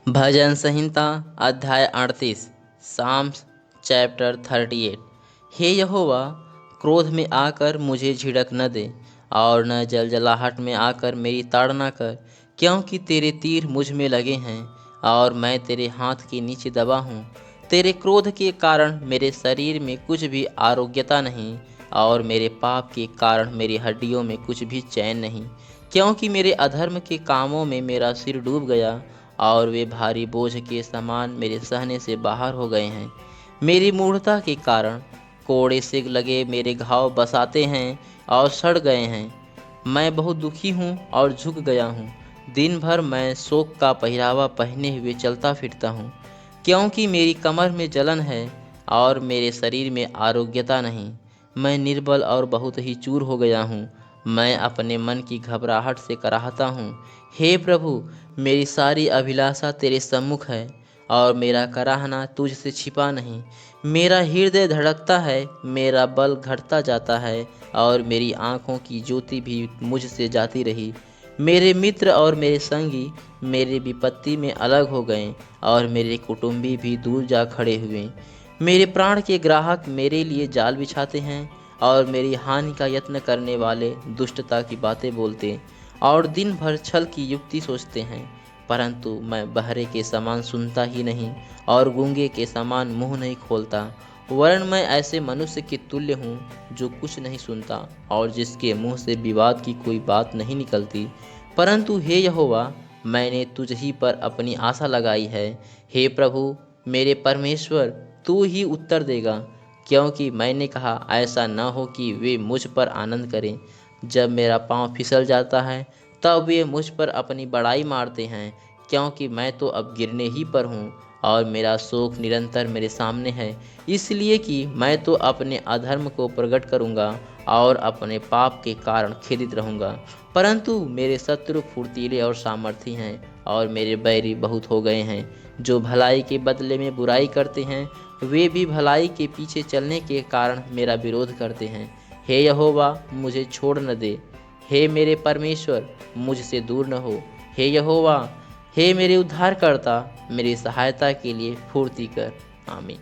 भजन संहिता अध्याय 38। Sam's chapter 38। हे यहोवा, क्रोध में आकर मुझे झिड़क न दे और न जलजलाहट में आकर मेरी ताड़ना कर, क्योंकि तेरे तीर मुझ में लगे हैं और मैं तेरे हाथ के नीचे दबा हूँ। तेरे क्रोध के कारण मेरे शरीर में कुछ भी आरोग्यता नहीं और मेरे पाप के कारण मेरी हड्डियों में कुछ भी चैन नहीं, क्योंकि मेरे अधर्म के कामों में मेरा सिर डूब गया और वे भारी बोझ के समान मेरे सहने से बाहर हो गए हैं। मेरी मूढ़ता के कारण कोड़े से लगे मेरे घाव बसाते हैं और सड़ गए हैं। मैं बहुत दुखी हूँ और झुक गया हूँ। दिन भर मैं शोक का पहरावा पहने हुए चलता फिरता हूँ, क्योंकि मेरी कमर में जलन है और मेरे शरीर में आरोग्यता नहीं। मैं निर्बल और बहुत ही चूर हो गया हूँ। मैं अपने मन की घबराहट से कराहता हूँ। हे प्रभु, मेरी सारी अभिलाषा तेरे सम्मुख है और मेरा कराहना तुझसे छिपा नहीं। मेरा हृदय धड़कता है, मेरा बल घटता जाता है और मेरी आँखों की ज्योति भी मुझसे जाती रही। मेरे मित्र और मेरे संगी मेरी विपत्ति में अलग हो गए और मेरे कुटुंबी भी दूर जा खड़े हुए। मेरे प्राण के ग्राहक मेरे लिए जाल बिछाते हैं और मेरी हानि का यत्न करने वाले दुष्टता की बातें बोलते और दिन भर छल की युक्ति सोचते हैं। परंतु मैं बहरे के समान सुनता ही नहीं और गूंगे के समान मुंह नहीं खोलता, वरन मैं ऐसे मनुष्य के तुल्य हूँ जो कुछ नहीं सुनता और जिसके मुंह से विवाद की कोई बात नहीं निकलती। परंतु हे यहोवा, मैंने तुझ ही पर अपनी आशा लगाई है। हे प्रभु मेरे परमेश्वर, तू ही उत्तर देगा, क्योंकि मैंने कहा ऐसा न हो कि वे मुझ पर आनंद करें। जब मेरा पाँव फिसल जाता है तब वे मुझ पर अपनी बड़ाई मारते हैं, क्योंकि मैं तो अब गिरने ही पर हूँ और मेरा शोक निरंतर मेरे सामने है। इसलिए कि मैं तो अपने अधर्म को प्रकट करूँगा और अपने पाप के कारण खेदित रहूँगा। परंतु मेरे शत्रु फुर्तीले और सामर्थी हैं और मेरे बैरी बहुत हो गए हैं। जो भलाई के बदले में बुराई करते हैं, वे भी भलाई के पीछे चलने के कारण मेरा विरोध करते हैं। हे यहोवा, मुझे छोड़ न दे। हे मेरे परमेश्वर, मुझसे दूर न हो। हे यहोवा, हे मेरे उद्धारकर्ता, मेरी सहायता के लिए फुर्ती कर। आमीन।